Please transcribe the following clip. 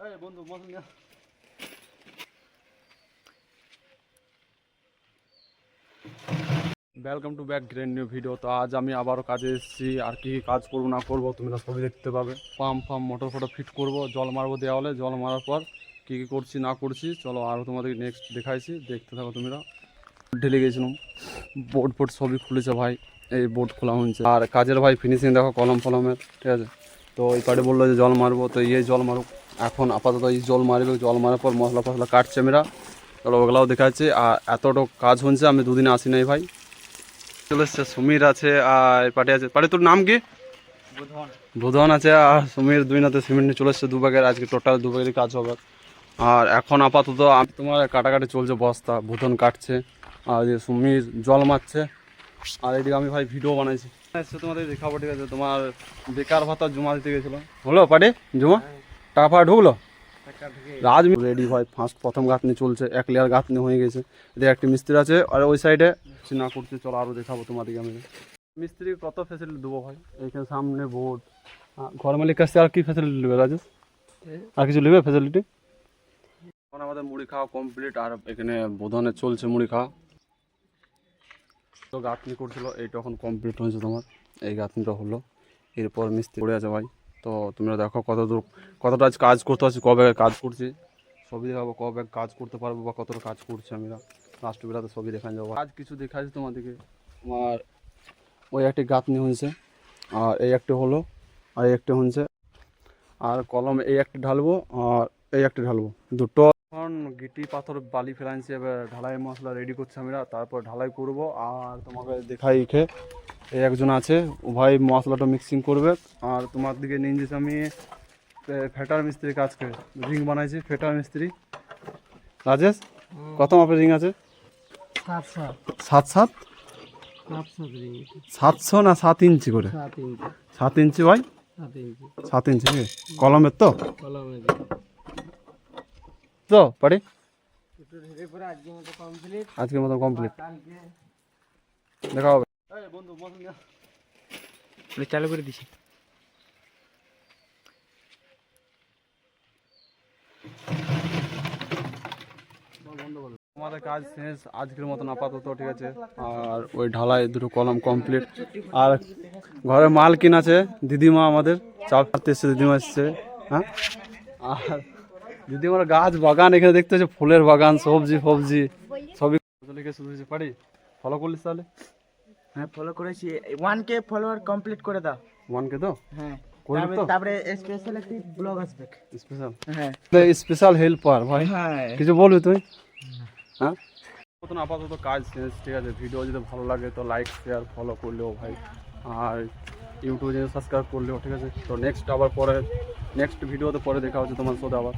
Welcome to back ग्रेन new video. तो आज আমি আবারও কাজে এসেছি। আর কি কাজ করব না করব তোমরা সবই দেখতে পাবে। পাম্প মোটর ফটো ফিট করব, জল মারবো দেওয়ালে, জল মারার পর কী কী করছি না করছি চলো আরও তোমাদের নেক্সট দেখাইছি, দেখতে থাকো তোমরা। ঢেলে গেছিলাম, বোর্ড ফোর্ড সবই খুলেছে ভাই, এই বোর্ড খোলা হচ্ছে। আর কাজের ভাই ফিনিশিং দেখো কলম ফলমের, ঠিক আছে। তো ওই পাড়ে বললো যে জল মারবো, তো এই জল মারুক। এখন আপাতত এই জল মারবে, জল মারার পর মশলা ফসলা কাটছে মেয়েরা, চলো ওগুলাও দেখাচ্ছি। আর এতটা কাজ হচ্ছে, আমি দুদিনে আসি নাই ভাই। চলে এসছে সুমির আছে আর পাটে আছে। পাটে তোর নাম কি? বুধন আছে। আর সুমির দুই নাতে সিমেন্ট নিয়ে চলে এসছে 2 ব্যাগের, আজকে টোটাল 2 ব্যাগেরই কাজ হবে। আর এখন আপাতত আমি তোমার কাটাকাটি চলছে, বস্তা বুধন কাটছে আর যে সুমির জল মারছে। আর এদিকে আমি ভাই ভিডিও বানাইছি, তোমাদের দেখাবো, ঠিক আছে। তোমার বেকার ভাতা জমা দিতে গেছিলো, হলো পাটে জমা, টাকা ফাটা ঢুকলো। রাজ রেডি ভাই, প্রথম গাঁথনি চলছে, 1 লেয়ার গাঁথনি হয়ে গেছে। এদিকে একটি মিস্ত্রি আছে আর ওই সাইডে না করছে, চলো আরও দেখাবো তোমাদেরকে। আমি মিস্ত্রি কত ফ্যাসিলিটি দেবো ভাই, এইখানে সামনে বোর্ড। ঘর মালিক কাছে আর কি ফ্যাসিলিটি নেবে রাজেশ? আর কিছু নেবে ফ্যাসিলিটি? এখন আমাদের মুড়ি খাওয়া কমপ্লিট, আর এখানে বোধনে চলছে মুড়ি খাওয়া। তো গাঁথনি করছিল, এইটা এখন কমপ্লিট হয়েছে তোমার, এই গাঁথনিটা হলো। এরপর মিস্ত্রি পড়ে আছে ভাই। তো তোমরা দেখো কতটা আজ কাজ করতে পারছি, কবে কাজ করছি সবই দেখাবো, কবে কাজ করতে পারবো বা কতটা কাজ করছি আমি লাস্ট বেলাতে সবই দেখান যাবো। আজ কিছু দেখাচ্ছি তোমাদেরকে। আমার ওই একটি গাঁথনি হয়েছে, আর এই একটি হলো, আর এই একটি হয়েছে। আর কলম এই একটি ঢালবো আর এই একটি ঢালবো, দুটো। এখন গিটি পাথর বালি ফেলাইছি, এবার ঢালাই মশলা রেডি করছি আমরা, তারপর ঢালাই করব। আর তোমাকে দেখাই খেয়ে এই একজন আছে, ও ভাই মশলাটা মিক্সিং করবে। আর তোমার দিকে নিয়ে যেছি আমি ফেটার মিস্ত্রি কাজ করে, রিং বানাইছি ফেটার মিস্ত্রি। রাজেশ কত মাপের রিং আছে? 700 না 7 ইঞ্চি করে? 7 ইঞ্চি ভাই, 7 ইঞ্চি কলমের। তো তো পারি আজকের মতো কমপ্লিট, দেখা হবে। চালু করে দিছি। আমাদের কাজ শেষ আজকের মতন আপাতত, ঠিক আছে। আর ওই ঢালাই দুটো কলম কমপ্লিট। আর ঘরে মাল কিন আছে, দিদিমা আমাদের চাল কাটতে এসছে, দিদিমা এসছে। হ্যাঁ, আর দিদিমার গাছ বাগান এখানে দেখতে হচ্ছে, ফুলের বাগান, সবজি ফবজি সবই লিখে শুরু হয়েছে। পারি ফলো করলিস তাহলে? হ্যাঁ ফলো করেছি। 1K ফলোয়ার কমপ্লিট করে দাও। 1K তো? হ্যাঁ, করবি তো? তারপরে স্পেশাল একটি ব্লগ আসবে। স্পেশাল? হ্যাঁ, স্পেশাল হেল্পার ভাই। হ্যাঁ, কিছু বলবি তুই? হ্যাঁ, মতন আপাতত কাজ শেষ, ঠিক আছে। ভিডিও যদি ভালো লাগে তো লাইক শেয়ার ফলো করলেও ভাই, আর ইউটিউবে সাবস্ক্রাইব করলেও, ঠিক আছে। তো নেক্সট ভিডিওতে পরে দেখা হচ্ছে তোমার সাথে আবার।